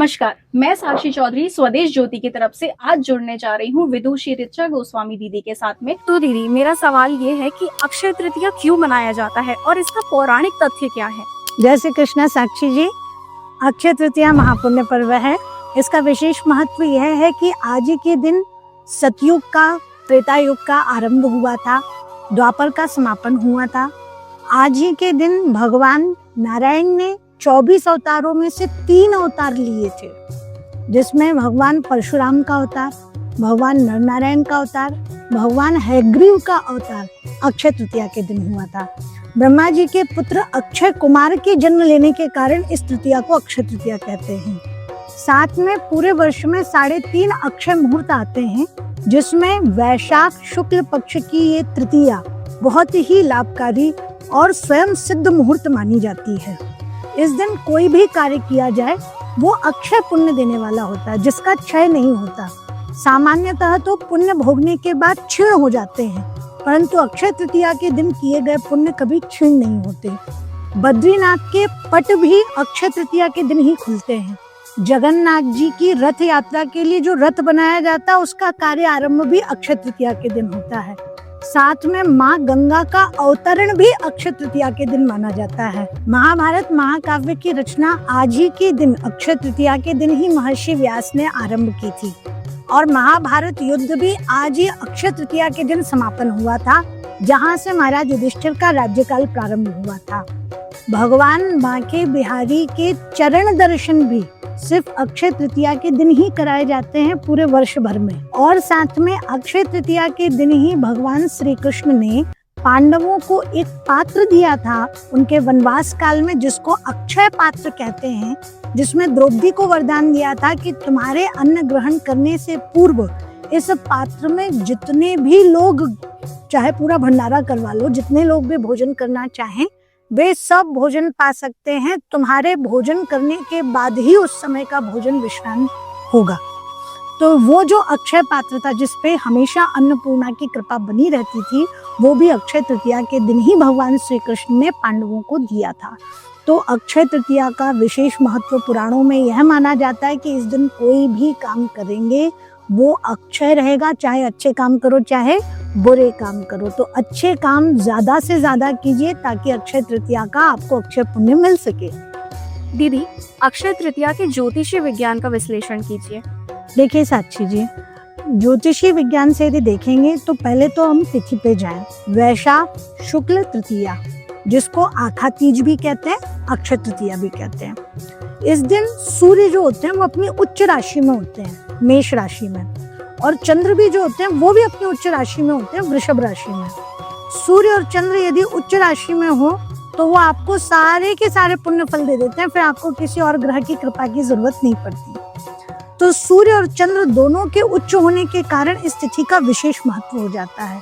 नमस्कार, मैं साक्षी चौधरी स्वदेश ज्योति की तरफ से आज जुड़ने जा रही हूँ विदुषी ऋचा गोस्वामी दीदी के साथ में। तो दीदी, मेरा सवाल ये है कि अक्षय तृतीया क्यों मनाया जाता है और इसका पौराणिक तथ्य क्या है? जय श्री कृष्णा साक्षी जी। अक्षय तृतीया महापुण्य पर्व है। इसका विशेष महत्व यह है कि आज ही के दिन सतयुग का, त्रेता युग का आरंभ हुआ था, द्वापर का समापन हुआ था। आज ही के दिन भगवान नारायण ने 24 अवतारों में से 3 अवतार लिए थे, जिसमें भगवान परशुराम का अवतार, भगवान नरनारायण का अवतार, भगवान हयग्रीव का अवतार अक्षय तृतीया के दिन हुआ था। ब्रह्मा जी के पुत्र अक्षय कुमार के जन्म लेने के कारण इस तृतीया को अक्षय तृतीया कहते हैं। साथ में पूरे वर्ष में 3.5 अक्षय मुहूर्त आते हैं, जिसमें वैशाख शुक्ल पक्ष की ये तृतीया बहुत ही लाभकारी और स्वयं सिद्ध मुहूर्त मानी जाती है। इस दिन कोई भी कार्य किया जाए वो अक्षय पुण्य देने वाला होता है, जिसका क्षय नहीं होता। सामान्यतः तो पुण्य भोगने के बाद क्षीण हो जाते हैं, परंतु अक्षय तृतीया के दिन किए गए पुण्य कभी क्षीण नहीं होते। बद्रीनाथ के पट भी अक्षय तृतीया के दिन ही खुलते हैं। जगन्नाथ जी की रथ यात्रा के लिए जो रथ बनाया जाता है, उसका कार्य आरंभ भी अक्षय तृतीया के दिन होता है। साथ में माँ गंगा का अवतरण भी अक्षय तृतीया के दिन माना जाता है। महाभारत महाकाव्य की रचना आज ही के दिन अक्षय तृतीया के दिन ही महर्षि व्यास ने आरंभ की थी, और महाभारत युद्ध भी आज ही अक्षय तृतीया के दिन समापन हुआ था, जहाँ से महाराज युधिष्ठिर का राज्यकाल प्रारंभ हुआ था। भगवान बांके बिहारी के चरण दर्शन भी सिर्फ अक्षय तृतीया के दिन ही कराए जाते हैं पूरे वर्ष भर में। और साथ में अक्षय तृतीया के दिन ही भगवान श्री कृष्ण ने पांडवों को एक पात्र दिया था उनके वनवास काल में, जिसको अक्षय पात्र कहते हैं, जिसमें द्रौपदी को वरदान दिया था कि तुम्हारे अन्न ग्रहण करने से पूर्व इस पात्र में जितने भी लोग, चाहे पूरा भंडारा करवा लो, जितने लोग भी भोजन करना चाहें वे सब भोजन पा सकते हैं। तुम्हारे भोजन करने के बाद ही उस समय का भोजन विश्राम होगा। तो वो जो अक्षय पात्र था, जिसपे हमेशा अन्नपूर्णा की कृपा बनी रहती थी, वो भी अक्षय तृतीया के दिन ही भगवान श्री कृष्ण ने पांडवों को दिया था। तो अक्षय तृतीया का विशेष महत्व पुराणों में यह माना जाता है कि इस दिन कोई भी काम करेंगे वो अक्षय रहेगा, चाहे अच्छे काम करो चाहे बुरे काम करो। तो अच्छे काम ज्यादा से ज्यादा कीजिए ताकि अक्षय तृतीया का आपको अक्षय पुण्य मिल सके। दीदी, अक्षय तृतीया के ज्योतिषीय विज्ञान का विश्लेषण कीजिए। देखिए साक्षी जी, ज्योतिषीय विज्ञान से यदि देखेंगे तो पहले तो हम तिथि पे जाएं। वैशाख शुक्ल तृतीया, जिसको आखा तीज भी कहते हैं, अक्षय तृतीया भी कहते हैं। इस दिन सूर्य जो होते हैं वो अपनी उच्च राशि में होते हैं, मेष राशि में, और चंद्र भी जो होते हैं वो भी अपनी उच्च राशि में होते हैं, वृषभ राशि में। सूर्य और चंद्र यदि उच्च राशि में हो तो वो आपको सारे के सारे पुण्य फल दे देते हैं, फिर आपको किसी और ग्रह की कृपा की जरूरत नहीं पड़ती। तो सूर्य और चंद्र दोनों के उच्च होने के कारण इस तिथि का विशेष महत्व हो जाता है।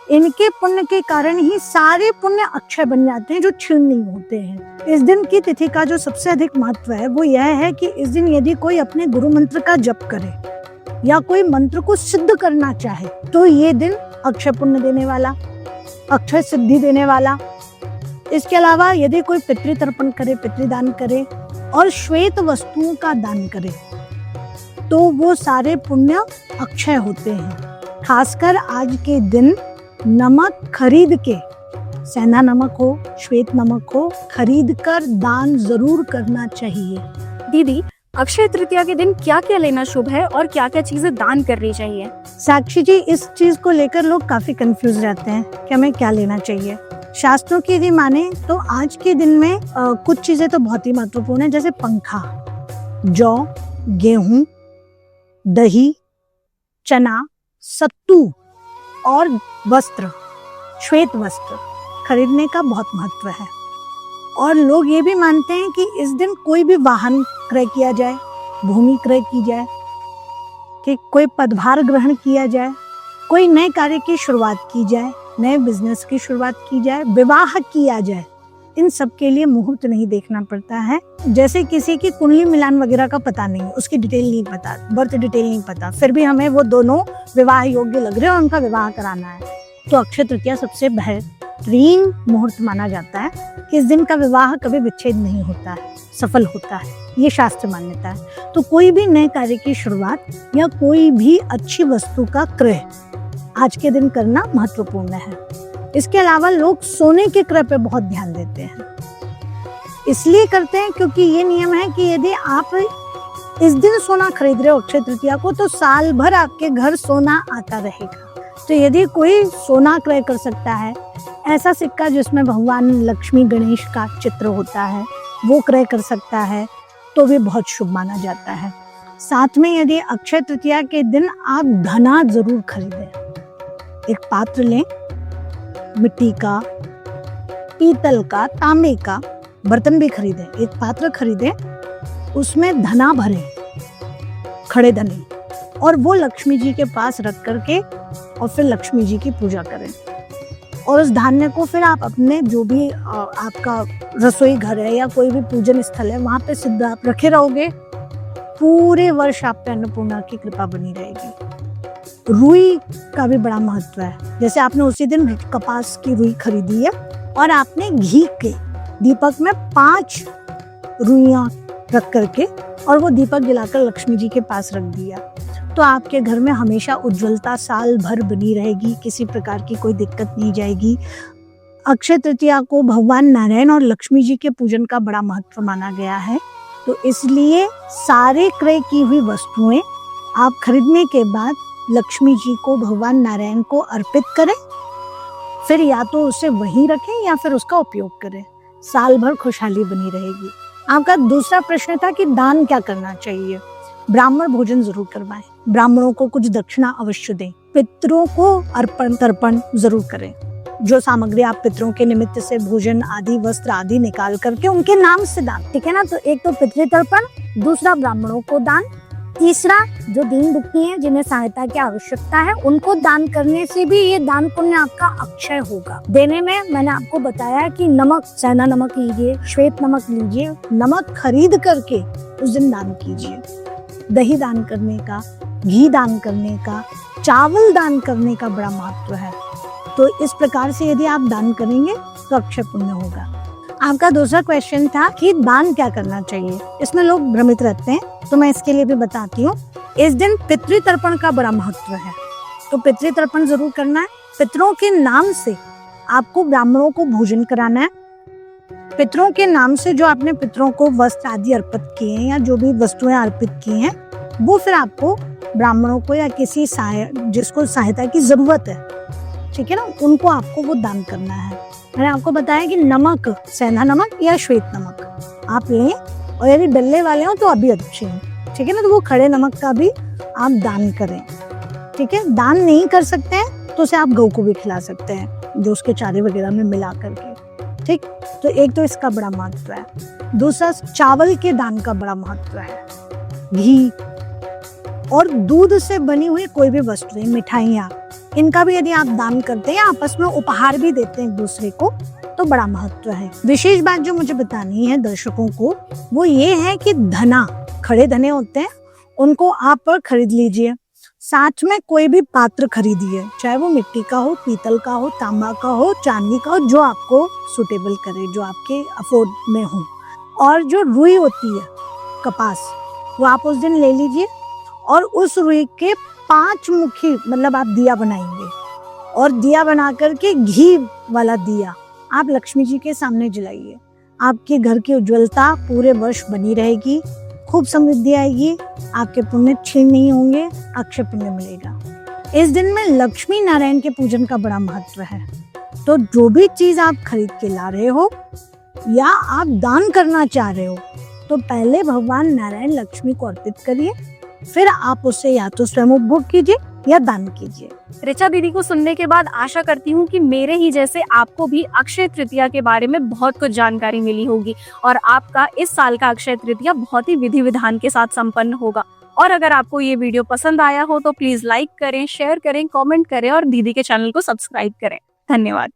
इनके पुण्य के कारण ही सारे पुण्य अक्षय बन जाते हैं, जो क्षीण नहीं होते हैं। इस दिन की तिथि का जो सबसे अधिक महत्व है वो यह है कि इस दिन यदि कोई अपने गुरु मंत्र का जप करे या कोई मंत्र को सिद्ध करना चाहे तो ये दिन अक्षय पुण्य देने वाला, अक्षय सिद्धि देने वाला। इसके अलावा यदि कोई पितृतर्पण करे, पितृदान करे और श्वेत वस्तुओं का दान करे तो वो सारे पुण्य अक्षय होते हैं। खासकर आज के दिन नमक खरीद के, सेंधा नमक हो, श्वेत नमक हो, खरीद कर दान जरूर करना चाहिए। दीदी, अक्षय तृतीया के दिन क्या क्या लेना शुभ है और क्या क्या चीजें दान करनी चाहिए? साक्षी जी, इस चीज को लेकर लोग काफी कंफ्यूज रहते हैं कि हमें क्या लेना चाहिए। शास्त्रों की यदि माने तो आज के दिन में कुछ चीजें तो बहुत ही महत्वपूर्ण है, जैसे पंखा, जौ, गेहूं, दही, चना, सत्तू और वस्त्र, श्वेत वस्त्र खरीदने का बहुत महत्व है। और लोग ये भी मानते हैं कि इस दिन कोई भी वाहन क्रय किया जाए, भूमि क्रय की जाए, कि कोई पदभार ग्रहण किया जाए, कोई नए कार्य की शुरुआत की जाए, नए बिजनेस की शुरुआत की जाए, विवाह किया जाए, इन सब के लिए मुहूर्त नहीं देखना पड़ता है। जैसे किसी की कुंडली मिलान वगैरह का पता नहीं, उसकी डिटेल नहीं पता, बर्थ डिटेल नहीं पता, फिर भी हमें वो दोनों विवाह योग्य लग रहे हैं और उनका विवाह कराना है, तो अक्षय तृतीया सबसे बेहतरीन मुहूर्त माना जाता है। इस दिन का विवाह कभी विच्छेद नहीं होता है, सफल होता है। ये शास्त्र मान्यता है। तो कोई भी नए कार्य की शुरुआत या कोई भी अच्छी वस्तु का क्रय आज के दिन करना महत्वपूर्ण है। इसके अलावा लोग सोने के क्रय पे बहुत ध्यान देते हैं, इसलिए करते हैं क्योंकि ये नियम है कि यदि आप इस दिन सोना खरीद रहे हो अक्षय तृतीया को, तो साल भर आपके घर सोना आता रहेगा। तो यदि कोई सोना क्रय कर सकता है, ऐसा सिक्का जिसमें भगवान लक्ष्मी गणेश का चित्र होता है वो क्रय कर सकता है, तो भी बहुत शुभ माना जाता है। साथ में यदि अक्षय तृतीया के दिन आप धना जरूर खरीदें। एक पात्र लें, मिट्टी का, पीतल का, तांबे का बर्तन भी खरीदें, एक पात्र खरीदें, उसमें धना भरें, खड़े धने, और वो लक्ष्मी जी के पास रख करके और फिर लक्ष्मी जी की पूजा करें। और उस धान्य को फिर आप अपने जो भी आपका रसोई घर है या कोई भी पूजन स्थल है वहां पे सिद्ध आप रखे रहोगे, पूरे वर्ष आप पे अन्नपूर्णा की कृपा बनी रहेगी। रुई का भी बड़ा महत्व है। जैसे आपने उसी दिन कपास की रुई खरीदी है और आपने घी के दीपक में 5 रुइयां रख करके और वो दीपक जलाकर लक्ष्मी जी के पास रख दिया, तो आपके घर में हमेशा उज्ज्वलता साल भर बनी रहेगी, किसी प्रकार की कोई दिक्कत नहीं जाएगी। अक्षय तृतीया को भगवान नारायण और लक्ष्मी जी के पूजन का बड़ा महत्व माना गया है, तो इसलिए सारे क्रय की हुई वस्तुएं आप खरीदने के बाद लक्ष्मी जी को, भगवान नारायण को अर्पित करें, फिर या तो उसे वहीं रखें या फिर उसका उपयोग करें। साल भर खुशहाली बनी रहेगी। आपका दूसरा प्रश्न था कि दान क्या करना चाहिए। ब्राह्मण भोजन जरूर करवाएं, ब्राह्मणों को कुछ दक्षिणा अवश्य दें, पितरों को अर्पण तर्पण जरूर करें। जो सामग्री आप पितरों के निमित्त से भोजन आदि, वस्त्र आदि निकाल करके उनके नाम से दान, ठीक है ना। तो एक तो पितृतर्पण, दूसरा ब्राह्मणों को दान, तीसरा जो दीन दुखी हैं जिन्हें सहायता की आवश्यकता है उनको दान करने से भी ये दान पुण्य आपका अक्षय होगा। देने में मैंने आपको बताया कि नमक, सेंधा नमक लीजिए, श्वेत नमक लीजिए, नमक खरीद करके उस दिन दान कीजिए। दही दान करने का, घी दान करने का, चावल दान करने का बड़ा महत्व है। तो इस प्रकार से यदि आप दान करेंगे तो अक्षय पुण्य होगा। आपका दूसरा क्वेश्चन था कि दान क्या करना चाहिए। इसमें लोग भ्रमित रहते हैं, तो मैं इसके लिए भी बताती हूँ। इस दिन पितृतर्पण का बड़ा महत्व है, तो पितृतर्पण जरूर करना है। पितरों के नाम से आपको ब्राह्मणों को भोजन कराना है। पितरों के नाम से जो आपने पितरों को वस्त्र आदि अर्पित किए हैं या जो भी वस्तुएं अर्पित की हैं, वो फिर आपको ब्राह्मणों को या किसी जिसको सहायता की जरूरत है, ठीक है ना, उनको आपको वो दान करना है। मैंने आपको बताया कि नमक, सेंधा नमक या श्वेत नमक आप लें, और यदि डल्ले वाले हो तो अभी अच्छे हैं, ठीक है ना। तो वो खड़े नमक का भी आप दान करें, ठीक है। दान नहीं कर सकते हैं तो उसे आप गौ को भी खिला सकते हैं, जो उसके चारे वगैरह में मिला करके, ठीक। तो एक तो इसका बड़ा महत्व है। दूसरा, चावल के दान का बड़ा महत्व है। घी और दूध से बनी हुई कोई भी वस्तुएं, मिठाइयाँ, इनका भी यदि आप दान करते हैं, आपस में उपहार भी देते हैं एक दूसरे को, तो बड़ा महत्व है। विशेष बात जो मुझे बतानी है दर्शकों को वो ये है कि धना, खड़े धने होते हैं, उनको आप खरीद लीजिए। साथ में कोई भी पात्र खरीदिए, चाहे वो मिट्टी का हो, पीतल का हो, तांबा का हो, चांदी का हो, जो आपको सुटेबल करे, जो आपके अफोर्ड में हो। और जो रुई होती है, कपास, वो आप उस दिन ले लीजिए और उस रुई के 5 मुखी, मतलब आप दिया बनाएंगे, और दिया बना करके घी वाला दिया आप लक्ष्मी जी के सामने जलाइए। आपके घर की उज्ज्वलता पूरे वर्ष बनी रहेगी, खूब समृद्धि आएगी, आपके पुण्य क्षीण नहीं होंगे, अक्षय पुण्य मिलेगा। इस दिन में लक्ष्मी नारायण के पूजन का बड़ा महत्व है। तो जो भी चीज आप खरीद के ला रहे हो या आप दान करना चाह रहे हो, तो पहले भगवान नारायण लक्ष्मी को अर्पित करिए, फिर आप उसे या तो स्वयं उपभोग कीजिए या दान कीजिए। ऋचा दीदी को सुनने के बाद आशा करती हूँ कि मेरे ही जैसे आपको भी अक्षय तृतीया के बारे में बहुत कुछ जानकारी मिली होगी और आपका इस साल का अक्षय तृतीया बहुत ही विधि विधान के साथ संपन्न होगा। और अगर आपको ये वीडियो पसंद आया हो तो प्लीज लाइक करें, शेयर करें, कमेंट करें और दीदी के चैनल को सब्सक्राइब करें। धन्यवाद।